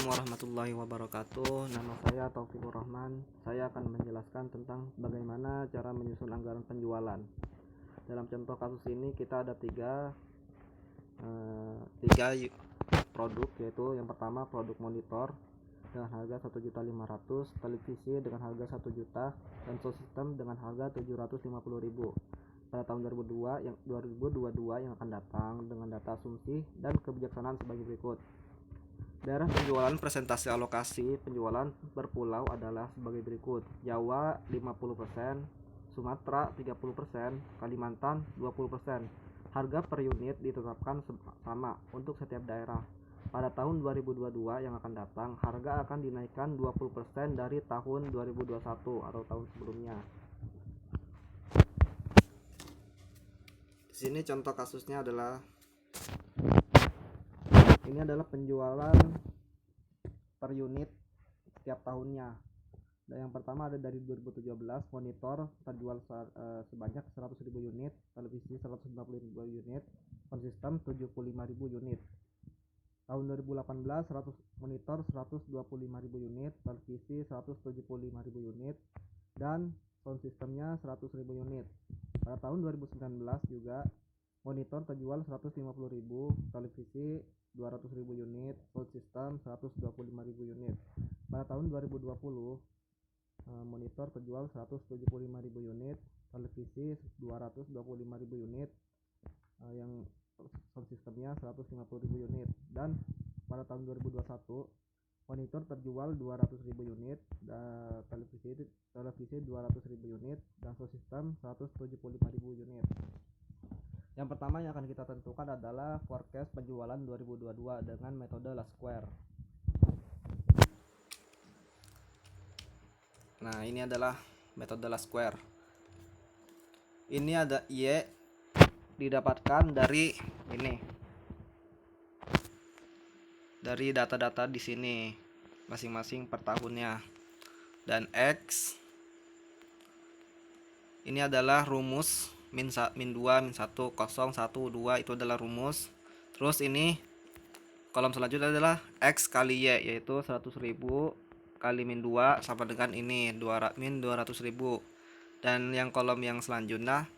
Assalamualaikum warahmatullahi wabarakatuh. Nama saya Taufikur Rahman. Saya akan menjelaskan tentang bagaimana cara menyusun anggaran penjualan. Dalam contoh kasus ini kita ada tiga produk, yaitu yang pertama produk monitor dengan harga 1.500.000, televisi dengan harga 1 juta, dan sound system dengan harga 750.000 pada tahun 2022 yang akan datang dengan data asumsi dan kebijaksanaan sebagai berikut. Daerah penjualan presentasi alokasi penjualan per pulau adalah sebagai berikut: Jawa 50%, Sumatera 30%, Kalimantan 20%. Harga per unit ditetapkan sama untuk setiap daerah. Pada tahun 2022 yang akan datang, harga akan dinaikkan 20% dari tahun 2021 atau tahun sebelumnya. Di sini contoh kasusnya adalah ini adalah penjualan per unit setiap tahunnya. Dan yang pertama ada dari 2017, monitor terjual sebanyak 100.000 unit, televisi 150.000 unit, sound system 75.000 unit. Tahun 2018 monitor 125.000 unit, televisi 175.000 unit, dan sound systemnya 100.000 unit. Pada tahun 2019 juga monitor terjual 150.000, televisi 200.000 unit, sound system 125.000 unit. Pada tahun 2020 monitor terjual 175.000 unit, televisi 225.000 unit, yang sound systemnya 150.000 unit. Dan pada tahun 2021 monitor terjual 200.000 unit, televisi 200.000 unit, dan sound system 175.000 unit. Yang pertama yang akan kita tentukan adalah forecast penjualan 2022 dengan metode Last Square. Nah, ini adalah metode Last Square. Ini ada Y didapatkan dari ini. Dari data-data di sini masing-masing per tahunnya. Dan X ini adalah rumus min 2, min 1, 0, 1, 2, itu adalah rumus. Terus ini kolom selanjutnya adalah X kali Y, yaitu 100.000 kali min 2 sama dengan ini min 200.000. Dan yang kolom yang selanjutnya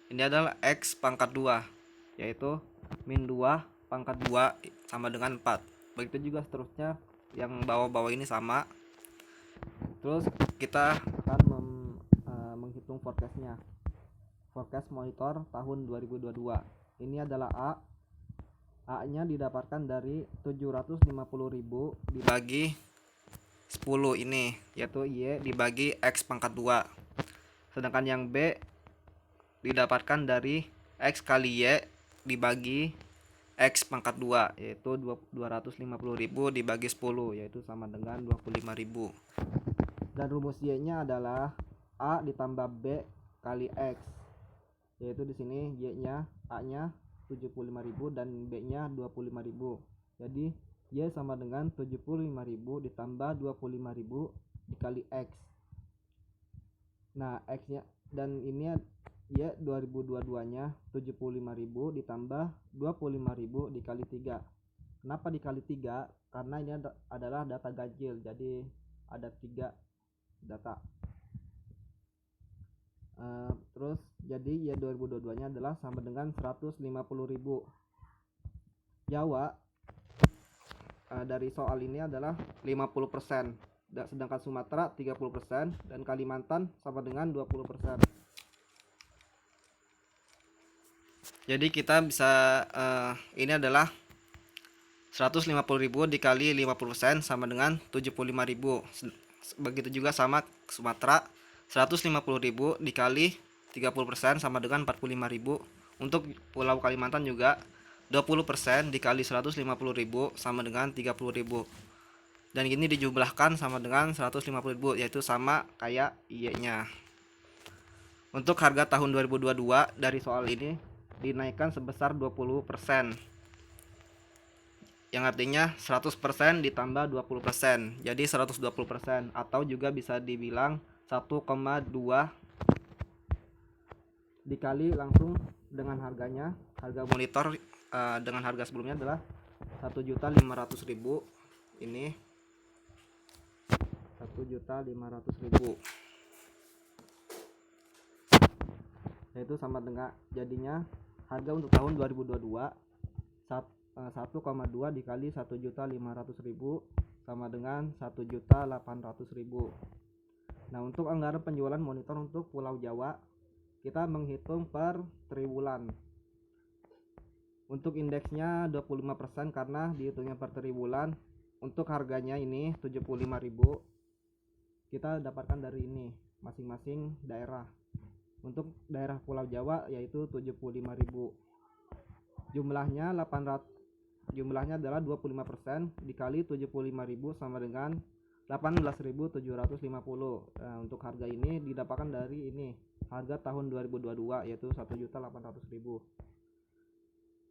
ini adalah X pangkat 2, yaitu min 2 pangkat 2 sama dengan 4. Begitu juga seterusnya, yang bawah-bawah ini sama. Terus kita akan menghitung forecastnya. Forecast monitor tahun 2022. Ini adalah A nya didapatkan dari 750.000 dibagi 10 ini, yaitu Y dibagi X pangkat 2. Sedangkan yang B didapatkan dari X kali Y dibagi X pangkat 2, yaitu 250.000 dibagi 10, yaitu sama dengan 25.000. Dan rumus Y nya adalah A ditambah B kali X, yaitu di sini Y-nya, A-nya 75.000 dan B-nya 25.000. Jadi Y sama dengan 75.000 ditambah 25.000 dikali X. Nah, X-nya dan ini Y 2022-nya 75.000 ditambah 25.000 dikali 3. Kenapa dikali 3? Karena ini adalah data ganjil, jadi ada 3 data. Terus jadi Y 2022-nya adalah sama dengan 150.000. Jawa dari soal ini adalah 50%, sedangkan Sumatera 30% dan Kalimantan sama dengan 20%. Jadi kita bisa ini adalah 150.000 dikali 50% sama dengan 75.000. Begitu juga sama Sumatera, 150.000 dikali 30% sama dengan 45.000. Untuk Pulau Kalimantan juga 20% dikali 150.000 sama dengan 30.000. Dan ini dijumlahkan sama dengan 150.000, yaitu sama kayak Y-nya. Untuk harga tahun 2022 dari soal ini dinaikkan sebesar 20%. Yang artinya 100% ditambah 20%, jadi 120%, atau juga bisa dibilang 1,2 dikali langsung dengan harganya. Harga monitor dengan harga sebelumnya adalah 1.500.000 ini, 1.500.000, yaitu sama dengan jadinya harga untuk tahun 2022 1,2 dikali 1.500.000 sama dengan 1.800.000. Nah, untuk anggaran penjualan monitor untuk Pulau Jawa kita menghitung per triwulan. Untuk indeksnya 25% karena dihitungnya per triwulan. Untuk harganya ini 75.000 kita dapatkan dari ini masing-masing daerah. Untuk daerah Pulau Jawa yaitu 75.000. Jumlahnya adalah 25% dikali 75.000 sama dengan 18.750. Nah, untuk harga ini didapatkan dari ini harga tahun 2022 yaitu 1.800.000.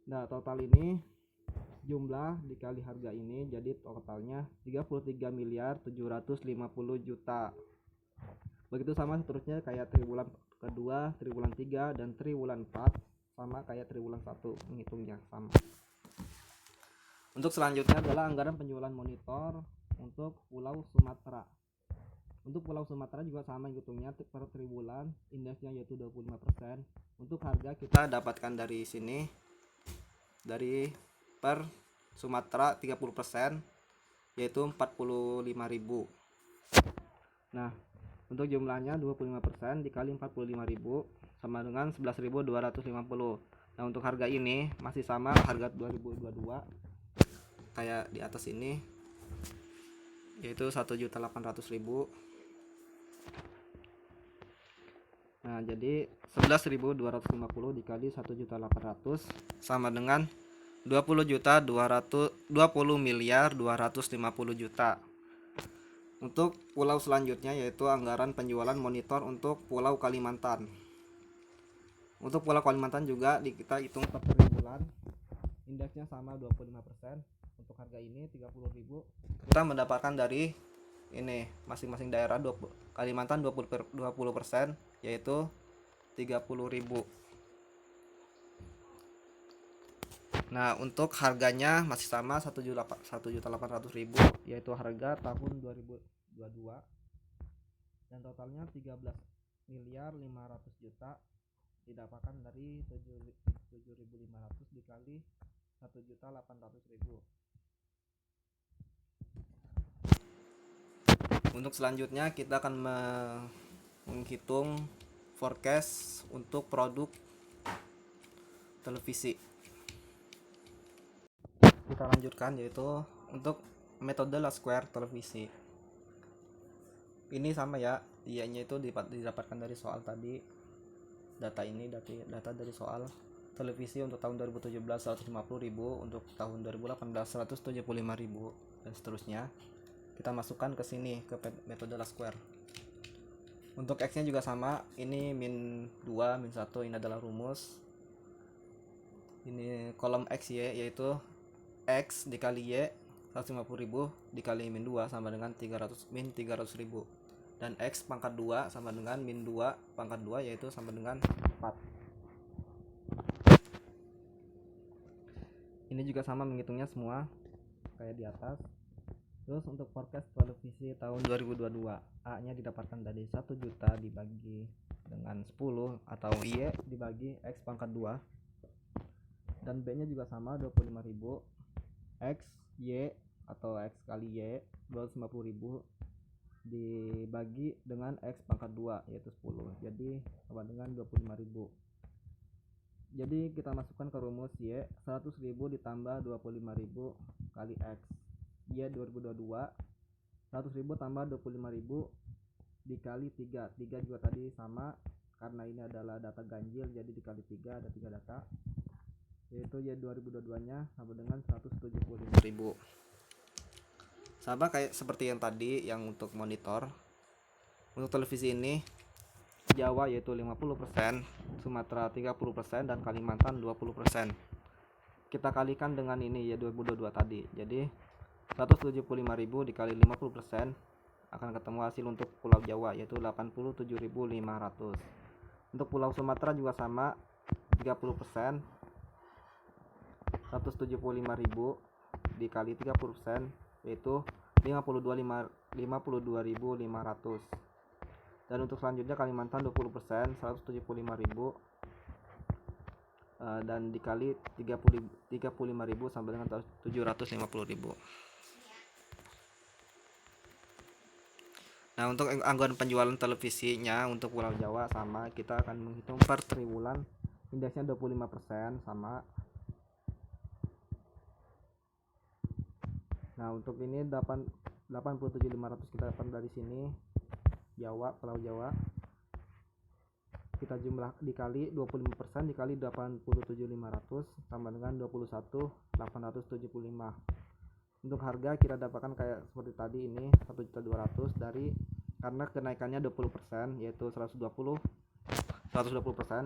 Nah, total ini jumlah dikali harga ini jadi totalnya 33.750.000.000. Begitu sama seterusnya kayak triwulan kedua, triwulan 3 dan triwulan 4 sama kayak triwulan 1 menghitungnya sama. Untuk selanjutnya adalah anggaran penjualan monitor untuk Pulau Sumatera. Untuk Pulau Sumatera juga sama hitungnya per triwulan, indeksnya yaitu 25%. Untuk harga kita dapatkan dari sini dari per Sumatera 30% yaitu 45.000. Nah, untuk jumlahnya 25% dikali 45.000 sama dengan 11.250. Nah, untuk harga ini masih sama harga 2022 kayak di atas ini yaitu 1.800.000. Nah, jadi 11.250 dikali 1.800 sama dengan 20.250.000.000. Untuk pulau selanjutnya yaitu anggaran penjualan monitor untuk Pulau Kalimantan. Untuk Pulau Kalimantan juga kita hitung per triwulan, indeksnya sama 25%. Untuk harga ini 30.000 kita mendapatkan dari ini masing-masing daerah Kalimantan 20% yaitu 30.000. Nah, untuk harganya masih sama 1.800.000 yaitu harga tahun 2022 dan totalnya 13.500.000.000 didapatkan dari 7.500 dikali 1.800.000. Untuk selanjutnya kita akan menghitung forecast untuk produk televisi. Kita lanjutkan yaitu untuk metode Lasquare televisi. Ini sama ya, ianya itu didapatkan dari soal tadi. Data dari soal televisi untuk tahun 2017 150.000, untuk tahun 2018 175.000 dan seterusnya. Kita masukkan ke sini ke metode Lasquare. Untuk X nya juga sama, ini min 2 min 1 ini adalah rumus. Ini kolom X Y yaitu X dikali Y 150.000 dikali min 2 sama dengan 300.000 dan X pangkat 2 sama dengan min 2 pangkat 2 yaitu sama dengan 4. Ini juga sama menghitungnya semua kayak di atas. Terus untuk forecast televisi tahun 2022, A nya didapatkan dari 1 juta dibagi dengan 10 atau Y dibagi X pangkat 2, dan B nya juga sama 25.000, X Y atau X kali Y 250.000 dibagi dengan X pangkat 2 yaitu 10, jadi sama dengan 25.000. Jadi kita masukkan ke rumus Y 100.000 ditambah 25.000 kali X Y 2022 100.000 tambah 25.000 dikali 3 juga tadi sama karena ini adalah data ganjil, jadi dikali 3 ada 3 data yaitu Y 2022 nya sama dengan 175.000. Sama kayak seperti yang tadi yang untuk monitor. Untuk televisi ini Jawa yaitu 50%, Sumatera 30% dan Kalimantan 20%. Kita kalikan dengan ini ya 2022 tadi. Jadi 175.000 dikali 50% akan ketemu hasil untuk Pulau Jawa yaitu 87.500. Untuk Pulau Sumatera juga sama 30%, 175.000 dikali 30% yaitu 52.500 52.500. Dan untuk selanjutnya Kalimantan 20%, 175.000, dan dikali 35.000 sampai dengan 750.000. Nah, untuk anggaran penjualan televisinya untuk Pulau Jawa sama, kita akan menghitung per triwulan, indeksnya 25% sama. Nah, untuk ini 87.500 kita dapat dari sini Jawa, Pulau Jawa. Kita jumlah dikali 25% dikali 87.500 sama dengan 21.875. Untuk harga kita dapatkan kayak seperti tadi, ini 1.200.000 dari, karena kenaikannya 20% yaitu 120%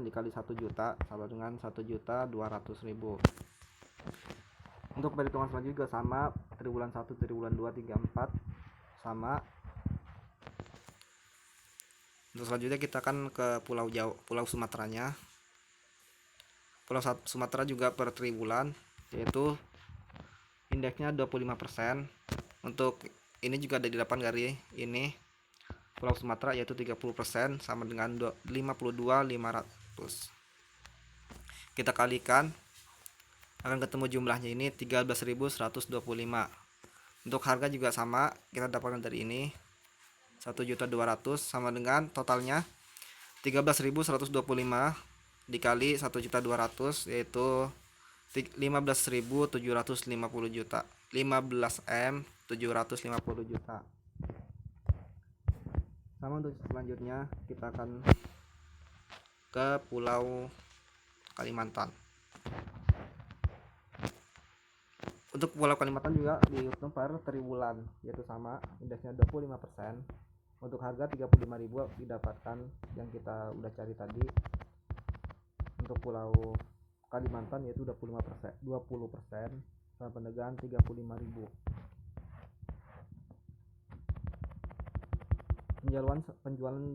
dikali 1 juta sama dengan 1.200.000. Untuk perhitungan selanjutnya juga sama, triwulan 1, triwulan 2, 3, 4 sama. Untuk selanjutnya kita akan ke Pulau Jawa, Pulau Sumateranya. Pulau Sumatera juga per triwulan yaitu indeksnya 25%. Untuk ini juga ada di 8 dari ini Pulau Sumatera yaitu 30% sama dengan 52.500. Kita kalikan akan ketemu jumlahnya ini 13.125. Untuk harga juga sama, kita dapatkan dari ini 1.200.000 sama dengan totalnya 13.125 dikali 1.200.000 yaitu 15.750 juta. 15 M 750 juta. Sama untuk selanjutnya kita akan ke Pulau Kalimantan. Untuk Pulau Kalimantan juga dihitung per triwulan yaitu sama, indeksnya 25%. Untuk harga 35.000 didapatkan yang kita udah cari tadi. Untuk Pulau Kalimantan yaitu 20% sama pendagang 35.000. Penjualan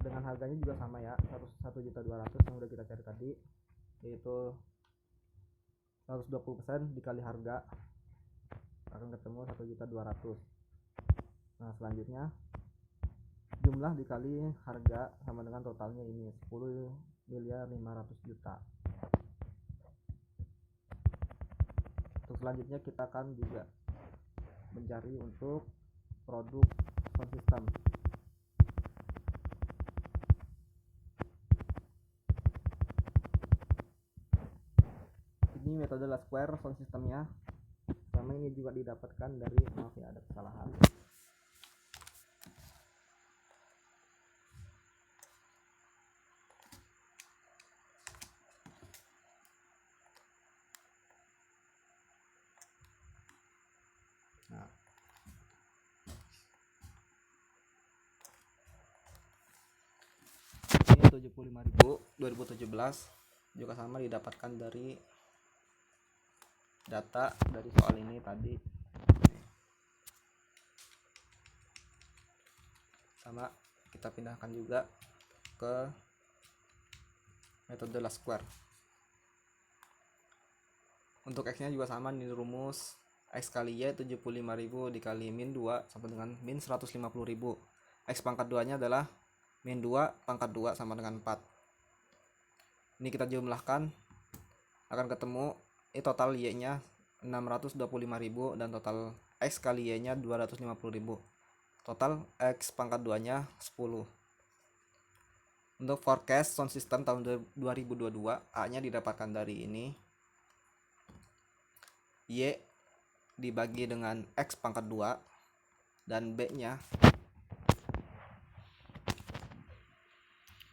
dengan harganya juga sama ya, 1.200.000 yang udah kita cari tadi, yaitu 120% dikali harga akan ketemu 1.200.000. Nah, selanjutnya jumlah dikali harga sama dengan totalnya ini 10.500 juta. Untuk selanjutnya kita akan juga mencari untuk produk sound system. Ini metode La Square sound systemnya. Sama ini juga didapatkan dari, maaf ya ada kesalahan. Nah, ini 75.000 2017 juga sama didapatkan dari data dari soal ini tadi. Sama kita pindahkan juga ke metode La Square. Untuk X nya juga sama, ini rumus X kali Y 75.000 dikali min 2 sama dengan min 150.000. X pangkat 2 nya adalah min 2 pangkat 2 sama dengan 4. Ini kita jumlahkan akan ketemu total Y nya 625.000 dan total X kali Y nya 250.000. Total X pangkat 2 nya 10. Untuk forecast sound system tahun 2022, A nya didapatkan dari ini, Y dibagi dengan X pangkat 2, dan B nya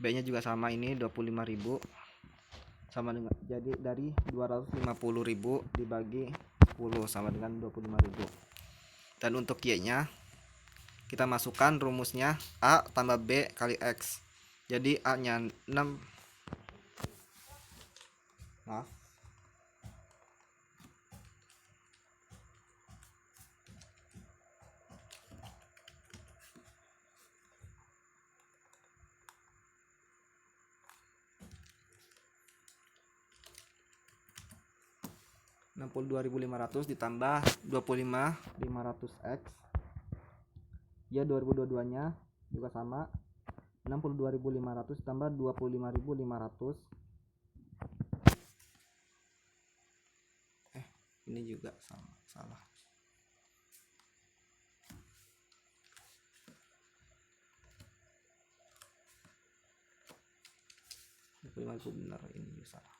juga sama, ini 25.000 sama dengan, jadi dari 250.000 dibagi 10 sama dengan 25.000. Dan untuk Y nya kita masukkan rumusnya A tambah B kali X. Jadi A nya 6, maaf, Rp 62.500 ditambah 25.500 X Ya 2022 nya juga sama 62.500 tambah 25.500. Ini juga sama, salah. Benar, ini juga salah.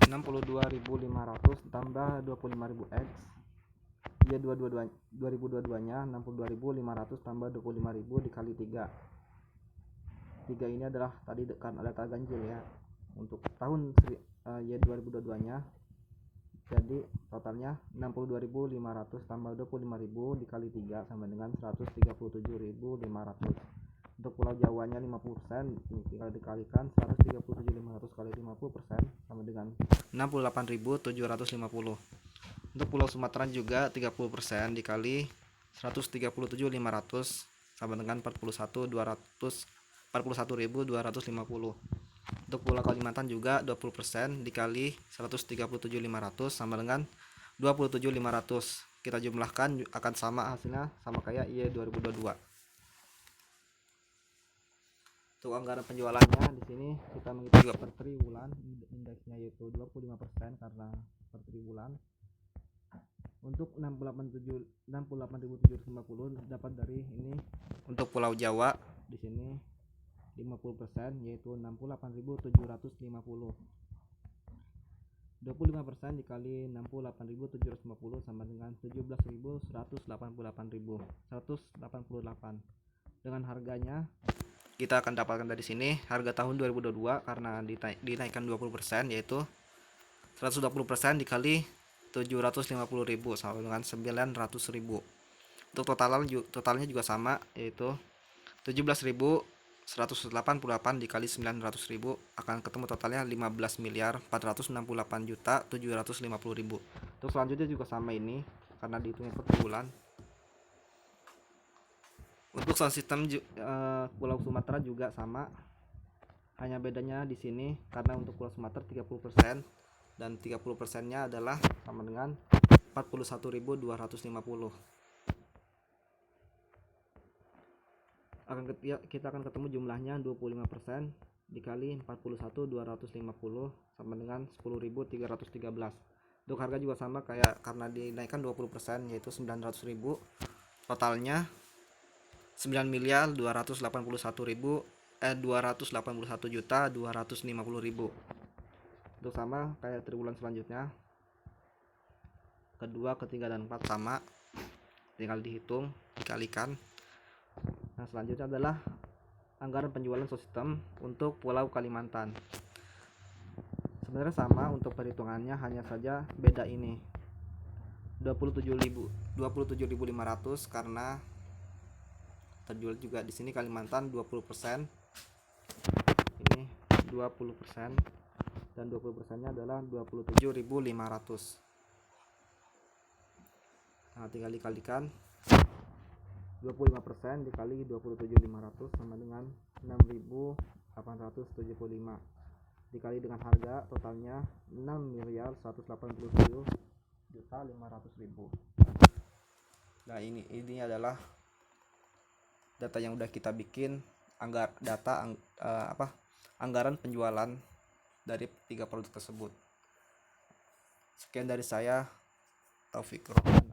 Rp62.500 tambah 25.000 X. Ya 2022 nya 62.500 tambah 25.000 dikali 3. 3 ini adalah tadi kan ada data ganjil ya. Untuk tahun ya 2022 nya jadi totalnya 62.500 tambah 25.000 dikali 3 sama dengan 137.500. Untuk Pulau Jawanya 50%, tinggal dikalikan 137.500 kali 50% sama dengan 68.750. Untuk Pulau Sumatera juga 30% dikali 137.500 sama dengan 41.250. Untuk Pulau Kalimantan juga 20% dikali 137.500 sama dengan 27.500. Kita jumlahkan akan sama, hasilnya sama kayak Y 2022. Untuk anggaran penjualannya di sini kita menghitung juga per triwulan, indeksnya yaitu 25% karena per triwulan. Untuk 68.750 dapat dari ini. Untuk Pulau Jawa di sini 50% yaitu 68.750. 25% dikali 68.750 sama dengan 17.188. Dengan harganya kita akan dapatkan dari sini harga tahun 2022 karena dinaikkan 20% yaitu 120% dikali 750.000 sama dengan 900.000. Untuk totalnya juga sama yaitu 17.188 dikali 900.000 akan ketemu totalnya 15.468.750.000. Untuk selanjutnya juga sama ini karena dihitungnya per bulan. Untuk sound system Pulau Sumatera juga sama, hanya bedanya di sini karena untuk Pulau Sumatera 30% dan 30%-nya adalah sama dengan 41.250. Kita akan ketemu jumlahnya 25% dikali 41.250 sama dengan 10.313. Untuk harga juga sama kayak karena dinaikkan 20% yaitu 900.000. Totalnya 9.281.250.000. Untuk sama kayak triwulan selanjutnya, kedua, ketiga, dan 4 sama, tinggal dihitung, dikalikan. Nah selanjutnya adalah anggaran penjualan sistem untuk Pulau Kalimantan. Sebenarnya sama untuk perhitungannya, hanya saja beda ini 27.500 karena terjual juga di sini Kalimantan 20%, ini 20%, dan 20%-nya adalah 27.500. Nah tinggal dikalikan 25% dikali 27.500 sama dengan 6.875 dikali dengan harga totalnya 6.187.500.000. Nah ini adalah data yang udah kita bikin, anggaran penjualan dari 3 produk tersebut. Sekian dari saya, Taufik Rohman.